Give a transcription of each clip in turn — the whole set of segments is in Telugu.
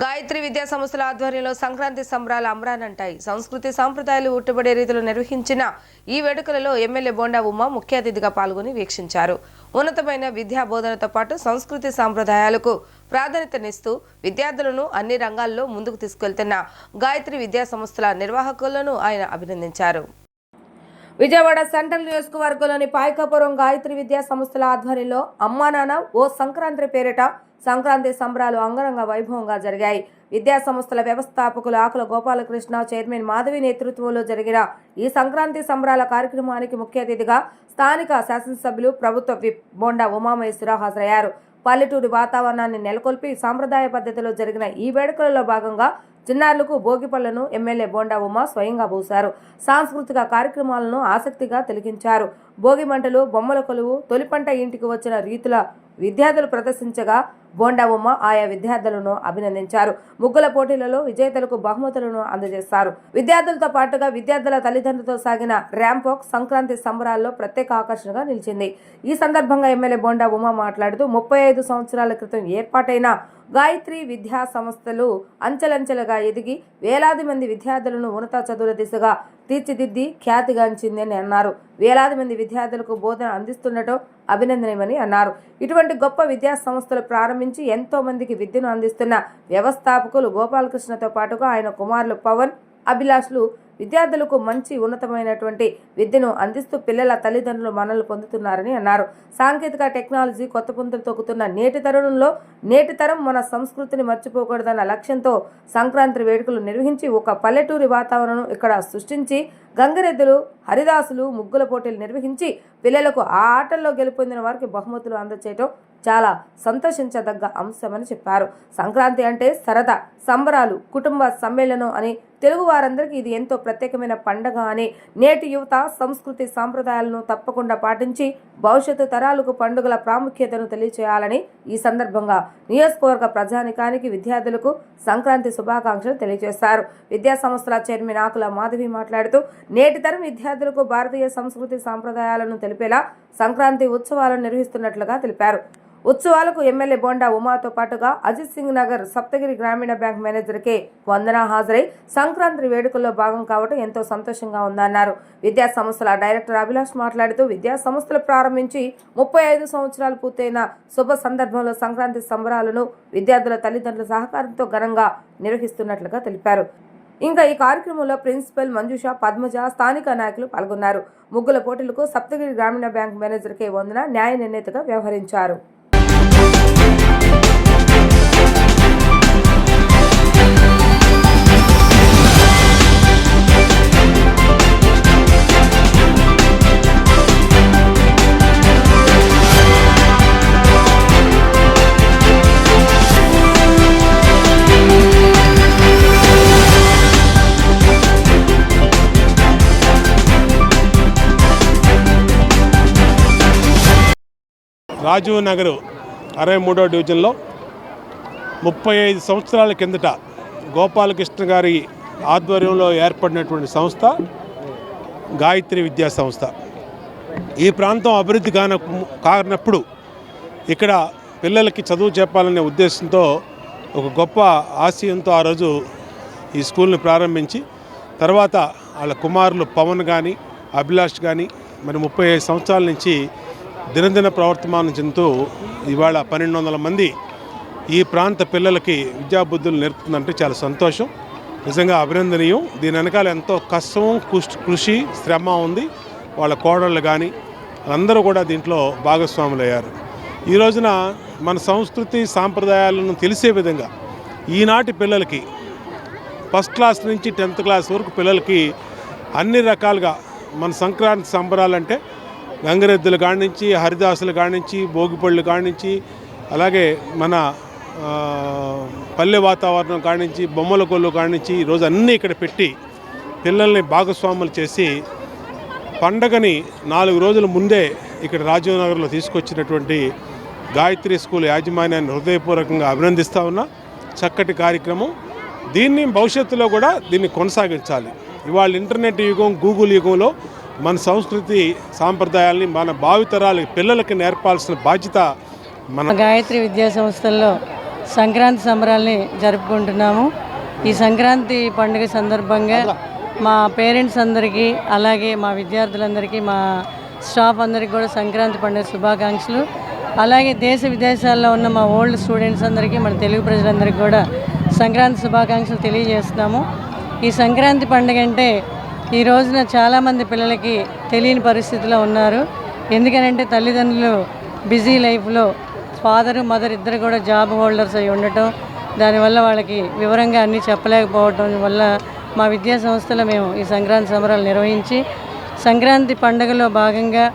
గాయత్రి విద్యా సంస్థల ఆధ్వర్యంలో సంక్రాంతి సంబరాలు అమరానంటాయి. సంస్కృతి సాంప్రదాయాలు ఉట్టుబడే రీతిలో నిర్వహించిన ఈ వేడుకలలో ఎమ్మెల్యే బోండా ఉమ్మ ముఖ్య అతిథిగా పాల్గొని వీక్షించారు. ఉన్నతమైన విద్యా బోధనతో పాటు సంస్కృతి సాంప్రదాయాలకు ప్రాధాన్యతనిస్తూ విద్యార్థులను అన్ని రంగాల్లో ముందుకు తీసుకెళ్తున్న గాయత్రి విద్యా సంస్థల నిర్వాహకులను ఆయన అభినందించారు. విజయవాడ సెంట్రల్ నియోజకవర్గంలోని పాయకాపురం గాయత్రి విద్యా సంస్థల ఆధ్వర్యంలో అమ్మా నాన్న ఓ సంక్రాంతి పేరిట సంక్రాంతి సంబరాలు అంగరంగ వైభవంగా జరిగాయి. విద్యా సంస్థల వ్యవస్థాపకులు ఆకుల గోపాలకృష్ణ, చైర్మన్ మాధవి నేతృత్వంలో జరిగిన ఈ సంక్రాంతి సంబరాల కార్యక్రమానికి ముఖ్య అతిథిగా స్థానిక శాసనసభ్యులు ప్రభుత్వ విప్ బోండా ఉమామహేశ్వరరావు హాజరయ్యారు. పల్లెటూరి వాతావరణాన్ని నెలకొల్పి సాంప్రదాయ పద్ధతిలో జరిగిన ఈ వేడుకలలో భాగంగా చిన్నారులకు భోగిపళ్లను ఎమ్మెల్యే బోండా ఉమ్మ స్వయంగా పూశారు. సాంస్కృతిక కార్యక్రమాలను ఆసక్తిగా తిలకించారు. భోగి మంటలు, బొమ్మల కొలువు, తొలి పంట ఇంటికి వచ్చిన రీతుల విద్యార్థులు ప్రదర్శించగా బోండా ఉమ్మ ఆయా విద్యార్థులను అభినందించారు. ముగ్గుల పోటీలలో విజేతలకు బహుమతులను అందజేశారు. విద్యార్థులతో పాటుగా విద్యార్థుల తల్లిదండ్రులతో సాగిన ర్యాంప్ వాక్ సంక్రాంతి సంబరాల్లో ప్రత్యేక ఆకర్షణగా నిలిచింది. ఈ సందర్భంగా ఎమ్మెల్యే బోండా ఉమ్మ మాట్లాడుతూ 35 సంవత్సరాల క్రితం ఏర్పాటైన గాయత్రి విద్యా సంస్థలు అంచెలంచెలుగా ఎదిగి వేలాది మంది విద్యార్థులను ఉన్నత చదువుల దిశగా తీర్చిదిద్ది ఖ్యాతిగాంచిందని అన్నారు. వేలాది మంది విద్యార్థులకు బోధన అందిస్తుండటం అభినందనీయమని అన్నారు. ఇటువంటి గొప్ప విద్యా సంస్థలు ప్రారంభించి ఎంతో మందికి విద్యను అందిస్తున్న వ్యవస్థాపకులు గోపాలకృష్ణతో పాటుగా ఆయన కుమారులు పవన్, అభిలాష్లు విద్యార్థులకు మంచి ఉన్నతమైనటువంటి విద్యను అందిస్తూ పిల్లల తల్లిదండ్రులు మన్ననలు పొందుతున్నారని అన్నారు. సాంకేతిక టెక్నాలజీ కొత్త పుంతలు తొక్కుతున్న నేటి తరం మన సంస్కృతిని మర్చిపోకూడదన్న లక్ష్యంతో సంక్రాంతి వేడుకలు నిర్వహించి ఒక పల్లెటూరి వాతావరణం ఇక్కడ సృష్టించి గంగిరెద్దులు, హరిదాసులు, ముగ్గుల పోటీలు నిర్వహించి పిల్లలకు ఆ ఆటల్లో గెలుపొందిన వారికి బహుమతులు అందజేయటం చాలా సంతోషించదగ్గ అంశమని చెప్పారు. సంక్రాంతి అంటే సరదా, సంబరాలు, కుటుంబ సమ్మేళనం అని తెలుగు వారందరికీ ఇది ఎంతో ప్రత్యేకమైన పండగ అని నేటి యువత సంస్కృతి సాంప్రదాయాలను తప్పకుండా పాటించి భవిష్యత్తు తరాలకు పండుగల ప్రాముఖ్యతను తెలియచేయాలని ఈ సందర్భంగా నియోజకవర్గ ప్రజానికానికి విద్యార్థులకు సంక్రాంతి శుభాకాంక్షలు తెలియజేశారు. విద్యా సంస్థల చైర్మన్ ఆకుల మాధవి మాట్లాడుతూ నేటి తరం విద్యార్థులకు భారతీయ సంస్కృతి సాంప్రదాయాలను తెలిపేలా సంక్రాంతి ఉత్సవాలను నిర్వహిస్తున్నట్లుగా తెలిపారు. ఉత్సవాలకు ఎమ్మెల్యే బోండా ఉమాతో పాటుగా అజిత్ సింగ్ నగర్ సప్తగిరి గ్రామీణ బ్యాంక్ మేనేజర్ కె వందన హాజరై సంక్రాంతి వేడుకల్లో భాగం కావడం ఎంతో సంతోషంగా ఉందన్నారు. విద్యా సంస్థల డైరెక్టర్ అభిలాష్ మాట్లాడుతూ విద్యా సంస్థలు ప్రారంభించి 35 సంవత్సరాలు పూర్తయిన శుభ సందర్భంలో సంక్రాంతి సంబరాలను విద్యార్థుల తల్లిదండ్రుల సహకారంతో ఘనంగా నిర్వహిస్తున్నట్లుగా తెలిపారు. ఇంకా ఈ కార్యక్రమంలో ప్రిన్సిపల్ మంజుష, పద్మజ, స్థానిక నాయకులు పాల్గొన్నారు. ముగ్గుల పోటీలకు సప్తగిరి గ్రామీణ బ్యాంక్ మేనేజర్ కె వందన న్యాయ నిర్ణేతగా వ్యవహరించారు. రాజీవ్ నగర్ 63వ డివిజన్లో 35 సంవత్సరాల కిందట గోపాలకృష్ణ గారి ఆధ్వర్యంలో ఏర్పడినటువంటి సంస్థ గాయత్రి విద్యా సంస్థ. ఈ ప్రాంతం అభివృద్ధి కానప్పుడు ఇక్కడ పిల్లలకి చదువు చెప్పాలనే ఉద్దేశంతో ఒక గొప్ప ఆశయంతో ఆ రోజు ఈ స్కూల్ని ప్రారంభించి తర్వాత వాళ్ళ కుమారులు పవన్ కానీ అభిలాష్ కానీ మరి 35 సంవత్సరాల నుంచి దినదిన ప్రవర్తమానం చెందుతూ ఇవాళ 1200 మంది ఈ ప్రాంత పిల్లలకి విద్యాబుద్ధులు నేర్పుతుందంటే చాలా సంతోషం, నిజంగా అభినందనీయం. దీని వెనకాల ఎంతో కష్టం, కృషి, శ్రమ ఉంది. వాళ్ళ కోడళ్ళు కానీ అందరూ కూడా దీంట్లో భాగస్వాములు అయ్యారు. ఈ రోజున మన సంస్కృతి సాంప్రదాయాలను తెలిసే విధంగా ఈనాటి పిల్లలకి ఫస్ట్ క్లాస్ నుంచి 10th క్లాస్ వరకు పిల్లలకి అన్ని రకాలుగా మన సంక్రాంతి సంబరాలంటే గంగిరెద్దుల కానించి, హరిదాసుల కానించి, భోగిపళ్ళు కానించి, అలాగే మన పల్లె వాతావరణం కానించి, బొమ్మల కొల్లు కానించి ఈరోజు అన్నీ ఇక్కడ పెట్టి పిల్లల్ని భాగస్వాములు చేసి పండగని 4 రోజుల ముందే ఇక్కడ రాజీవ్ నగర్లో తీసుకొచ్చినటువంటి గాయత్రి స్కూల్ యాజమాన్యాన్ని హృదయపూర్వకంగా అభినందిస్తూ ఉన్నా. చక్కటి కార్యక్రమం. దీన్ని భవిష్యత్తులో కూడా దీన్ని కొనసాగించాలి. ఇవాళ ఇంటర్నెట్ యుగం, గూగుల్ యుగంలో మన సంస్కృతి సాంప్రదాయాల్ని మన భావితరాల పిల్లలకి నేర్పాల్సిన బాధ్యత మన గాయత్రి విద్యా సంస్థల్లో సంక్రాంతి సంబరాల్ని జరుపుకుంటున్నాము. ఈ సంక్రాంతి పండుగ సందర్భంగా మా పేరెంట్స్ అందరికీ, అలాగే మా విద్యార్థులందరికీ, మా స్టాఫ్ అందరికీ కూడా సంక్రాంతి పండుగ శుభాకాంక్షలు. అలాగే దేశ విదేశాల్లో ఉన్న మా ఓల్డ్ స్టూడెంట్స్ అందరికీ, మన తెలుగు ప్రజలందరికీ కూడా సంక్రాంతి శుభాకాంక్షలు తెలియజేస్తున్నాము. ఈ సంక్రాంతి పండుగ అంటే ఈ రోజున చాలామంది పిల్లలకి తెలియని పరిస్థితిలో ఉన్నారు. ఎందుకనంటే తల్లిదండ్రులు బిజీ లైఫ్లో ఫాదరు మదర్ ఇద్దరు కూడా జాబ్ హోల్డర్స్ అయి ఉండటం, దానివల్ల వాళ్ళకి వివరంగా అన్నీ చెప్పలేకపోవటం వల్ల మా విద్యా సంస్థలో మేము ఈ సంక్రాంతి సంబరాలు నిర్వహించి సంక్రాంతి పండుగలో భాగంగా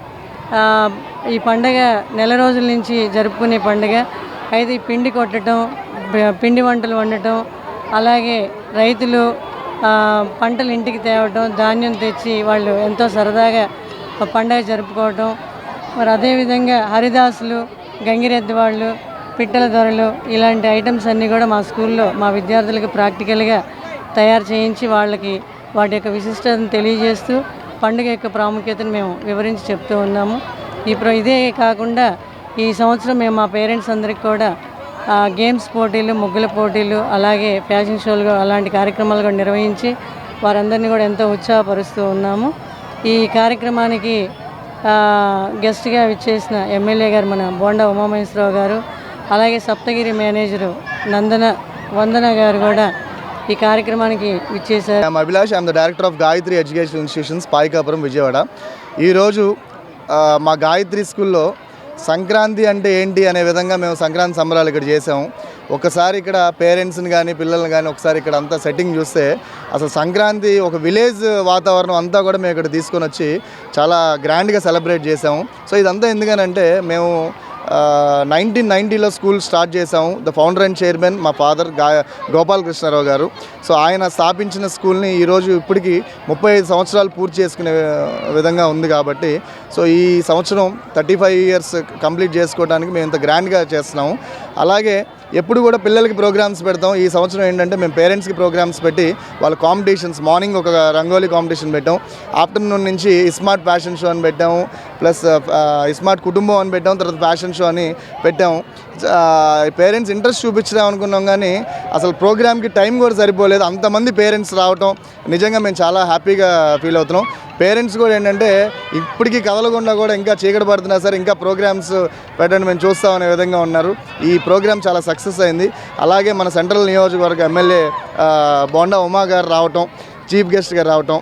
ఈ పండుగ నెల రోజుల నుంచి జరుపుకునే పండుగ. అయితే ఈ పిండి కొట్టడం, పిండి వంటలు వండటం, అలాగే రైతులు పంటలు ఇంటికి తేవటం, ధాన్యం తెచ్చి వాళ్ళు ఎంతో సరదాగా పండుగ జరుపుకోవటం. మరి అదేవిధంగా హరిదాసులు, గంగిరెద్దు వాళ్ళు, పిట్టల దొరలు ఇలాంటి ఐటమ్స్ అన్నీ కూడా మా స్కూల్లో మా విద్యార్థులకు ప్రాక్టికల్గా తయారు చేయించి వాళ్ళకి వాటి యొక్క విశిష్టతను తెలియజేస్తూ పండుగ యొక్క ప్రాముఖ్యతను మేము వివరించి చెప్తూ ఉన్నాము. ఇదే కాకుండా ఈ సంవత్సరం మేము మా పేరెంట్స్ అందరికి కూడా గేమ్స్ పోటీలు, ముగ్గుల పోటీలు, అలాగే ఫ్యాషన్ షోలు అలాంటి కార్యక్రమాలు కూడా నిర్వహించి వారందరినీ కూడా ఎంతో ఉత్సాహపరుస్తూ ఉన్నాము. ఈ కార్యక్రమానికి గెస్ట్గా విచ్చేసిన ఎమ్మెల్యే గారు మన బోండా ఉమామహేశ్వరరావు గారు, అలాగే సప్తగిరి మేనేజరు వందన గారు కూడా ఈ కార్యక్రమానికి విచ్చేశారు. I'm Abhilash, I'm the director of Gayatri education institutions, Payakapuram, Vijayawada. ఈరోజు మా గాయత్రి స్కూల్లో సంక్రాంతి అంటే ఏంటి అనే విధంగా మేము సంక్రాంతి సంబరాలు ఇక్కడ చేసాము. ఒకసారి ఇక్కడ పేరెంట్స్ని కానీ పిల్లల్ని కానీ ఒకసారి ఇక్కడ అంతా సెట్టింగ్ చూస్తే అసలు సంక్రాంతి ఒక విలేజ్ వాతావరణం అంతా కూడా మేము ఇక్కడ తీసుకొని వచ్చి చాలా గ్రాండ్గా సెలబ్రేట్ చేసాము. సో ఇదంతా ఎందుకనంటే మేము 1990లో స్కూల్ స్టార్ట్ చేసాము. ద ఫౌండర్ అండ్ చైర్మన్ మా ఫాదర్ గోపాలకృష్ణారావు గారు. సో ఆయన స్థాపించిన స్కూల్ని ఈరోజు ఇప్పటికి 35 సంవత్సరాలు పూర్తి చేసుకునే విధంగా ఉంది కాబట్టి సో ఈ సంవత్సరం 35 ఇయర్స్ కంప్లీట్ చేసుకోవడానికి మేము ఇంత గ్రాండ్గా చేస్తున్నాము. అలాగే ఎప్పుడు కూడా పిల్లలకి ప్రోగ్రామ్స్ పెడతాం. ఈ సంవత్సరం ఏంటంటే మేము పేరెంట్స్కి ప్రోగ్రామ్స్ పెట్టి వాళ్ళ కాంపిటీషన్స్, మార్నింగ్ ఒక రంగోలీ కాంపిటీషన్ పెట్టాం, ఆఫ్టర్నూన్ నుంచి స్మార్ట్ ఫ్యాషన్ షో అని పెట్టాము, ప్లస్ స్మార్ట్ కుటుంబం అని పెట్టాం, తర్వాత ఫ్యాషన్ షో అని పెట్టాము. పేరెంట్స్ ఇంట్రెస్ట్ చూపించడం అనుకున్నాం కానీ అసలు ప్రోగ్రామ్కి టైం కూడా సరిపోలేదు. అంతమంది పేరెంట్స్ రావటం నిజంగా మేము చాలా హ్యాపీగా ఫీల్ అవుతున్నాం. పేరెంట్స్ కూడా ఏంటంటే ఇప్పటికీ కదలకుండా కూడా ఇంకా చీకటి పడుతున్నా సరే ఇంకా ప్రోగ్రామ్స్ పెట్టండి మేము చూస్తామనే విధంగా ఉన్నారు. ఈ ప్రోగ్రామ్ చాలా సక్సెస్ అయింది. అలాగే మన సెంట్రల్ నియోజకవర్గ ఎమ్మెల్యే బోండా ఉమా గారు రావటం, చీఫ్ గెస్ట్గా రావటం,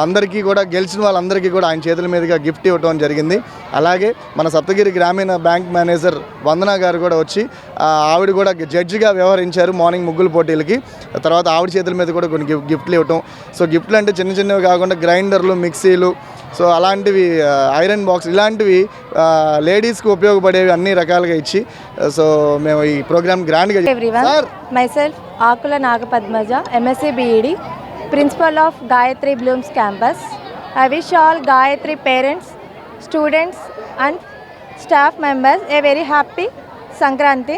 అందరికీ కూడా గెలిచిన వాళ్ళందరికీ కూడా ఆయన చేతుల మీదుగా గిఫ్ట్ ఇవ్వటం జరిగింది. అలాగే మన సప్తగిరి గ్రామీణ బ్యాంక్ మేనేజర్ వందన గారు కూడా వచ్చి ఆవిడ కూడా జడ్జిగా వ్యవహరించారు మార్నింగ్ ముగ్గుల పోటీలకి. తర్వాత ఆవిడ చేతుల మీద కూడా కొన్ని గిఫ్ట్లు ఇవ్వటం. సో గిఫ్ట్లు అంటే చిన్న చిన్నవి కాకుండా గ్రైండర్లు, మిక్సీలు, సో అలాంటివి, ఐరన్ బాక్స్ ఇలాంటివి లేడీస్కి ఉపయోగపడేవి అన్ని రకాలుగా ఇచ్చి సో మేము ఈ ప్రోగ్రామ్ గ్రాండ్గా. Everyone, myself Akula Nagapatmaja, MSc BEd, Principal of Gayatri Blooms Campus. I wish all Gayatri parents, students and staff members a very happy Sankranti.